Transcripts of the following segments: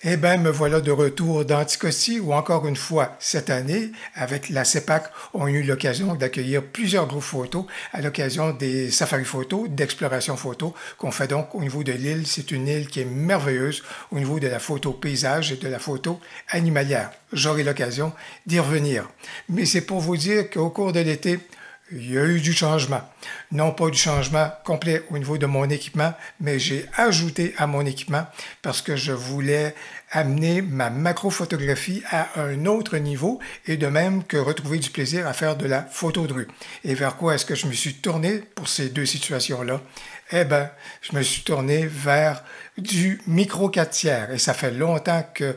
Eh bien, me voilà de retour d'Anticosti où encore une fois, cette année, avec la CEPAC, on a eu l'occasion d'accueillir plusieurs groupes photos à l'occasion des safaris photos, d'exploration photo qu'on fait donc au niveau de l'île. C'est une île qui est merveilleuse au niveau de la photo paysage et de la photo animalière. J'aurai l'occasion d'y revenir. Mais c'est pour vous dire qu'au cours de l'été, il y a eu du changement. Non pas du changement complet au niveau de mon équipement, mais j'ai ajouté à mon équipement parce que je voulais amener ma macrophotographie à un autre niveau et de même que retrouver du plaisir à faire de la photo de rue. Et vers quoi est-ce que je me suis tourné pour ces deux situations-là? Eh bien, je me suis tourné vers du micro 4/3 et ça fait longtemps que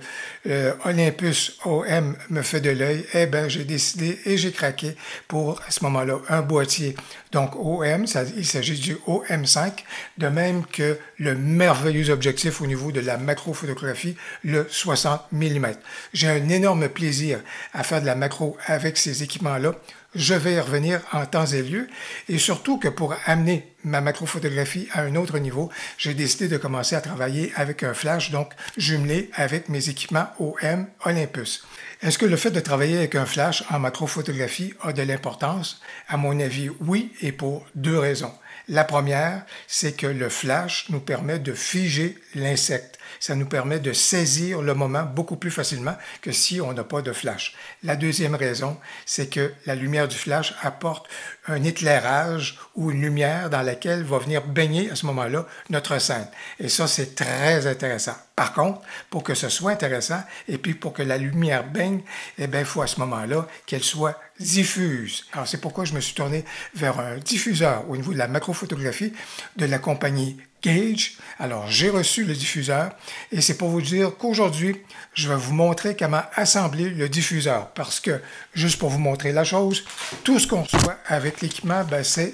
Olympus OM me fait de l'œil. Eh bien, j'ai décidé et j'ai craqué pour, à ce moment-là, un boîtier. Donc, OM, il s'agit du OM5, de même que le merveilleux objectif au niveau de la macrophotographie, le 60 mm. J'ai un énorme plaisir à faire de la macro avec ces équipements-là. Je vais y revenir en temps et lieu et surtout que pour amener ma macrophotographie à un autre niveau, j'ai décidé de commencer à travailler avec un flash, donc jumelé avec mes équipements OM Olympus. Est-ce que le fait de travailler avec un flash en macrophotographie a de l'importance? À mon avis, oui, et pour deux raisons. La première, c'est que le flash nous permet de figer l'insecte. Ça nous permet de saisir le moment beaucoup plus facilement que si on n'a pas de flash. La deuxième raison, c'est que la lumière du flash apporte un éclairage ou une lumière dans laquelle va venir baigner à ce moment-là notre scène. Et ça, c'est très intéressant. Par contre, pour que ce soit intéressant et puis pour que la lumière baigne, eh bien, il faut à ce moment-là qu'elle soit diffuse. Alors, c'est pourquoi je me suis tourné vers un diffuseur au niveau de la macrophotographie de la compagnie Gage. Alors, j'ai reçu le diffuseur et c'est pour vous dire qu'aujourd'hui, je vais vous montrer comment assembler le diffuseur parce que, juste pour vous montrer la chose, tout ce qu'on reçoit avec l'équipement, ben, c'est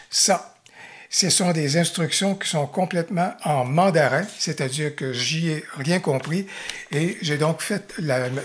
ça. Ce sont des instructions qui sont complètement en mandarin, c'est-à-dire que j'y ai rien compris et j'ai donc fait,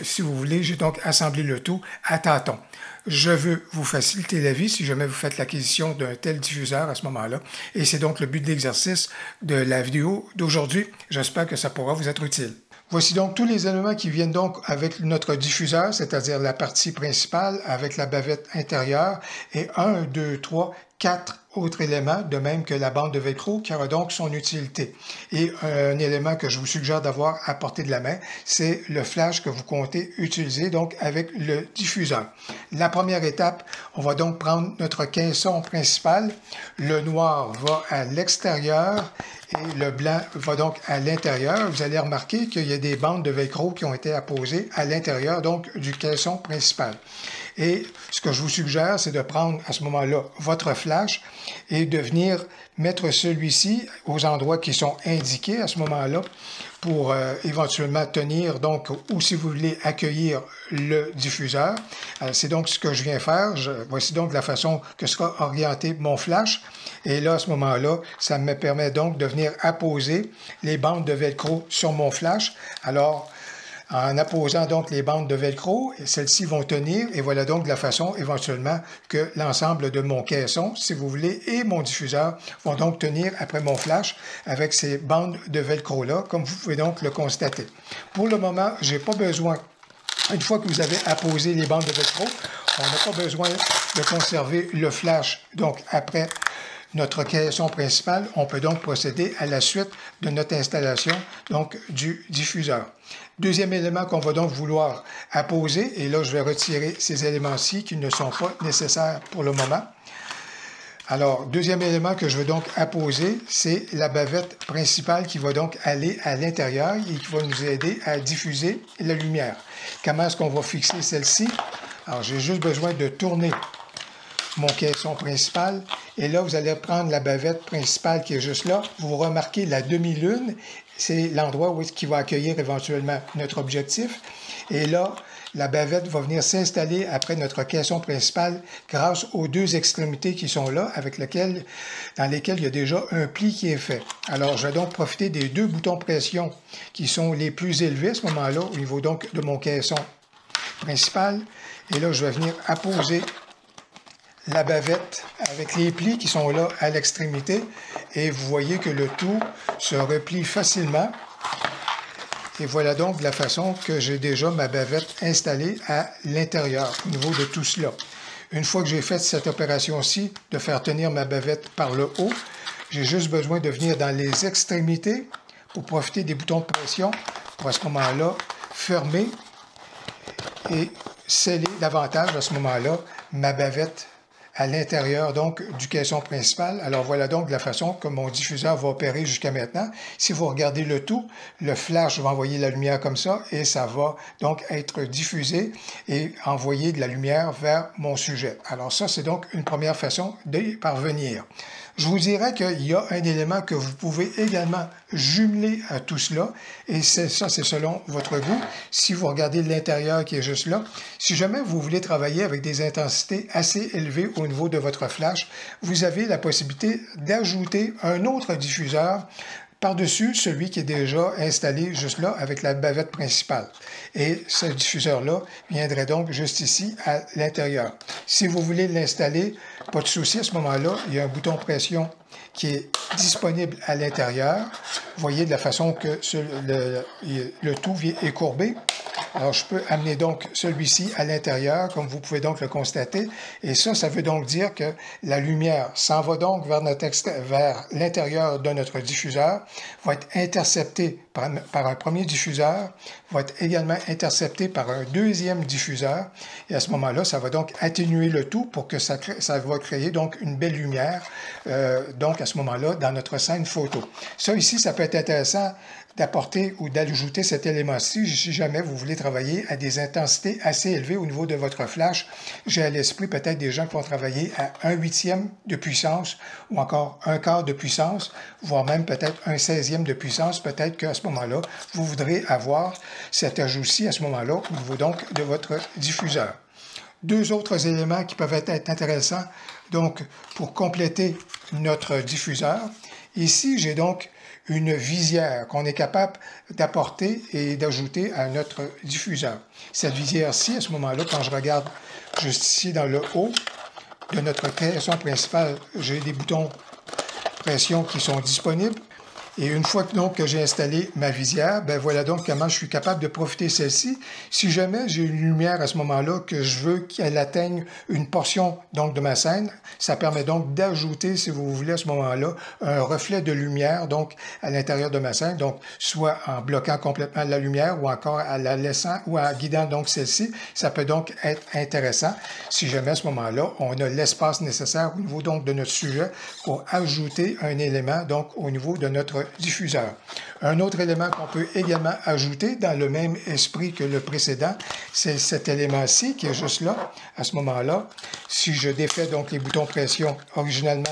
si vous voulez, j'ai donc assemblé le tout à tâtons. Je veux vous faciliter la vie si jamais vous faites l'acquisition d'un tel diffuseur à ce moment-là. Et c'est donc le but de l'exercice de la vidéo d'aujourd'hui. J'espère que ça pourra vous être utile. Voici donc tous les éléments qui viennent donc avec notre diffuseur, c'est-à-dire la partie principale avec la bavette intérieure et 1, 2, 3, 4 autres éléments, de même que la bande de velcro qui aura donc son utilité. Et un élément que je vous suggère d'avoir à portée de la main, c'est le flash que vous comptez utiliser donc avec le diffuseur. La première étape, on va donc prendre notre caisson principal. Le noir va à l'extérieur et le blanc va donc à l'intérieur. Vous allez remarquer qu'il y a des bandes de velcro qui ont été apposées à l'intérieur donc du caisson principal. Et ce que je vous suggère, c'est de prendre à ce moment-là votre flash et de venir mettre celui-ci aux endroits qui sont indiqués à ce moment-là pour éventuellement tenir, donc, ou si vous voulez accueillir le diffuseur. C'est donc ce que je viens faire. Voici donc la façon que sera orienté mon flash. Et là, à ce moment-là, ça me permet donc de venir apposer les bandes de velcro sur mon flash. Alors, en apposant donc les bandes de velcro, celles-ci vont tenir et voilà donc la façon éventuellement que l'ensemble de mon caisson, si vous voulez, et mon diffuseur vont donc tenir après mon flash avec ces bandes de velcro-là, comme vous pouvez donc le constater. Pour le moment, je n'ai pas besoin, une fois que vous avez apposé les bandes de velcro, on n'a pas besoin de conserver le flash donc après notre caisson principale. On peut donc procéder à la suite de notre installation donc du diffuseur. Deuxième élément qu'on va donc vouloir apposer, et là je vais retirer ces éléments-ci qui ne sont pas nécessaires pour le moment. Alors, deuxième élément que je veux donc apposer, c'est la bavette principale qui va donc aller à l'intérieur et qui va nous aider à diffuser la lumière. Comment est-ce qu'on va fixer celle-ci? Alors, j'ai juste besoin de tourner mon caisson principal. Et là, vous allez prendre la bavette principale qui est juste là. Vous remarquez la demi-lune. C'est l'endroit où qui va accueillir éventuellement notre objectif. Et là, la bavette va venir s'installer après notre caisson principal grâce aux deux extrémités qui sont là, dans lesquelles il y a déjà un pli qui est fait. Alors, je vais donc profiter des deux boutons pression qui sont les plus élevés à ce moment-là, au niveau donc de mon caisson principal. Et là, je vais venir apposer la bavette avec les plis qui sont là à l'extrémité et vous voyez que le tout se replie facilement Et voilà donc la façon que j'ai déjà ma bavette installée à l'intérieur, au niveau de tout cela. Une fois que j'ai fait cette opération-ci, de faire tenir ma bavette par le haut, j'ai juste besoin de venir dans les extrémités pour profiter des boutons de pression, pour à ce moment-là fermer et sceller davantage à ce moment-là ma bavette à l'intérieur donc du caisson principal. Alors voilà donc la façon que mon diffuseur va opérer jusqu'à maintenant. Si vous regardez le tout, le flash va envoyer la lumière comme ça et ça va donc être diffusé et envoyer de la lumière vers mon sujet. Alors ça, c'est donc une première façon d'y parvenir. Je vous dirais qu'il y a un élément que vous pouvez également jumeler à tout cela, et ça, c'est selon votre goût. Si vous regardez l'intérieur qui est juste là, si jamais vous voulez travailler avec des intensités assez élevées au niveau de votre flash, vous avez la possibilité d'ajouter un autre diffuseur par-dessus celui qui est déjà installé juste là avec la bavette principale. Et ce diffuseur-là viendrait donc juste ici à l'intérieur. Si vous voulez l'installer, pas de souci, à ce moment-là, il y a un bouton pression qui est disponible à l'intérieur. Vous voyez de la façon que le tout est courbé. Alors, je peux amener donc celui-ci à l'intérieur, comme vous pouvez donc le constater. Et ça veut donc dire que la lumière s'en va donc vers l'intérieur de notre diffuseur, va être interceptée par un premier diffuseur, va être également interceptée par un deuxième diffuseur. Et à ce moment-là, ça va donc atténuer le tout pour que ça va créer donc une belle lumière, donc à ce moment-là, dans notre scène photo. Ça ici, ça peut être intéressant d'apporter ou d'ajouter cet élément-ci si jamais vous voulez travailler à des intensités assez élevées au niveau de votre flash. J'ai à l'esprit peut-être des gens qui vont travailler à 1/8 de puissance ou encore 1/4 de puissance, voire même peut-être 1/16 de puissance. Peut-être qu'à ce moment-là, vous voudrez avoir cet ajout-ci à ce moment-là au niveau donc de votre diffuseur. Deux autres éléments qui peuvent être intéressants donc pour compléter notre diffuseur. Ici, j'ai donc une visière qu'on est capable d'apporter et d'ajouter à notre diffuseur. Cette visière-ci, à ce moment-là, quand je regarde juste ici dans le haut de notre caisson principal, j'ai des boutons pression qui sont disponibles. Et une fois que j'ai installé ma visière, ben voilà donc comment je suis capable de profiter de celle-ci. Si jamais j'ai une lumière à ce moment-là que je veux qu'elle atteigne une portion donc de ma scène, ça permet donc d'ajouter, si vous voulez, à ce moment-là, un reflet de lumière donc à l'intérieur de ma scène, donc soit en bloquant complètement la lumière ou encore en la laissant ou en guidant donc celle-ci. Ça peut donc être intéressant si jamais à ce moment-là, on a l'espace nécessaire au niveau donc de notre sujet pour ajouter un élément donc au niveau de notre diffuseur. Un autre élément qu'on peut également ajouter dans le même esprit que le précédent, c'est cet élément-ci qui est juste là. À ce moment-là, si je défais donc les boutons pression, originalement,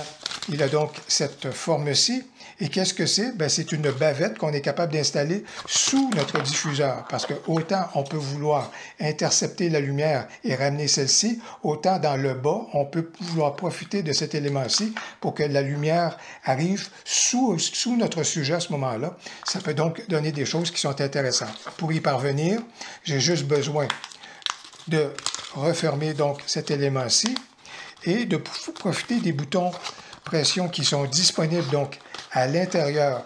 il a donc cette forme-ci. Et qu'est-ce que c'est? Ben, c'est une bavette qu'on est capable d'installer sous notre diffuseur. Parce que autant on peut vouloir intercepter la lumière et ramener celle-ci, autant dans le bas, on peut vouloir profiter de cet élément-ci pour que la lumière arrive sous notre sujet à ce moment-là. Ça peut donc donner des choses qui sont intéressantes. Pour y parvenir, j'ai juste besoin de refermer donc cet élément-ci et de profiter des boutons pression qui sont disponibles donc à l'intérieur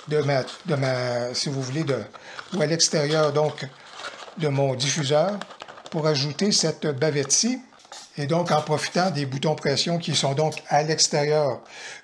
de ma, si vous voulez, ou à l'extérieur donc de mon diffuseur pour ajouter cette bavette-ci. Et donc, en profitant des boutons pression qui sont donc à l'extérieur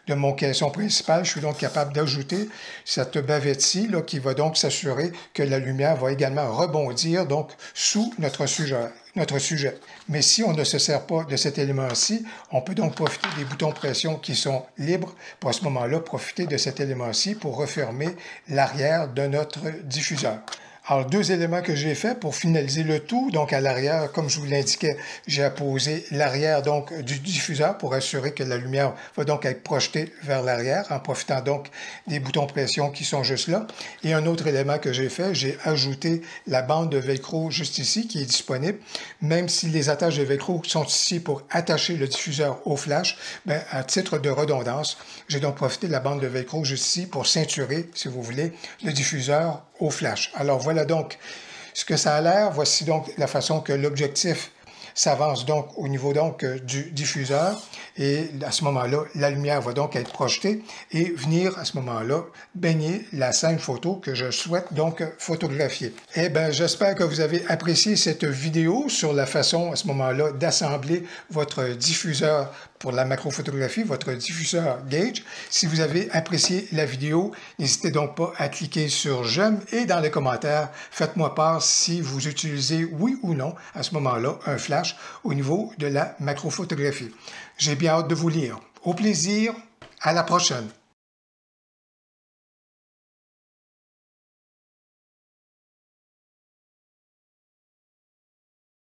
de mon caisson principal, je suis donc capable d'ajouter cette bavette-ci qui va donc s'assurer que la lumière va également rebondir donc sous notre sujet. Mais si on ne se sert pas de cet élément-ci, on peut donc profiter des boutons pression qui sont libres pour à ce moment-là profiter de cet élément-ci pour refermer l'arrière de notre diffuseur. Alors, deux éléments que j'ai fait pour finaliser le tout. Donc, à l'arrière, comme je vous l'indiquais, j'ai apposé l'arrière donc du diffuseur pour assurer que la lumière va donc être projetée vers l'arrière en profitant donc des boutons pression qui sont juste là. Et un autre élément que j'ai fait, j'ai ajouté la bande de velcro juste ici qui est disponible. Même si les attaches de velcro sont ici pour attacher le diffuseur au flash, bien, à titre de redondance, j'ai donc profité de la bande de velcro juste ici pour ceinturer, si vous voulez, le diffuseur au flash. Alors voilà donc ce que ça a l'air. Voici donc la façon que l'objectif s'avance donc au niveau donc du diffuseur et à ce moment-là, la lumière va donc être projetée et venir à ce moment-là baigner la scène photo que je souhaite donc photographier. Eh bien, j'espère que vous avez apprécié cette vidéo sur la façon à ce moment-là d'assembler votre diffuseur pour la macrophotographie, votre diffuseur Gage. Si vous avez apprécié la vidéo, n'hésitez donc pas à cliquer sur j'aime et dans les commentaires, faites-moi part si vous utilisez oui ou non à ce moment-là un flash au niveau de la macrophotographie. J'ai bien hâte de vous lire. Au plaisir, à la prochaine.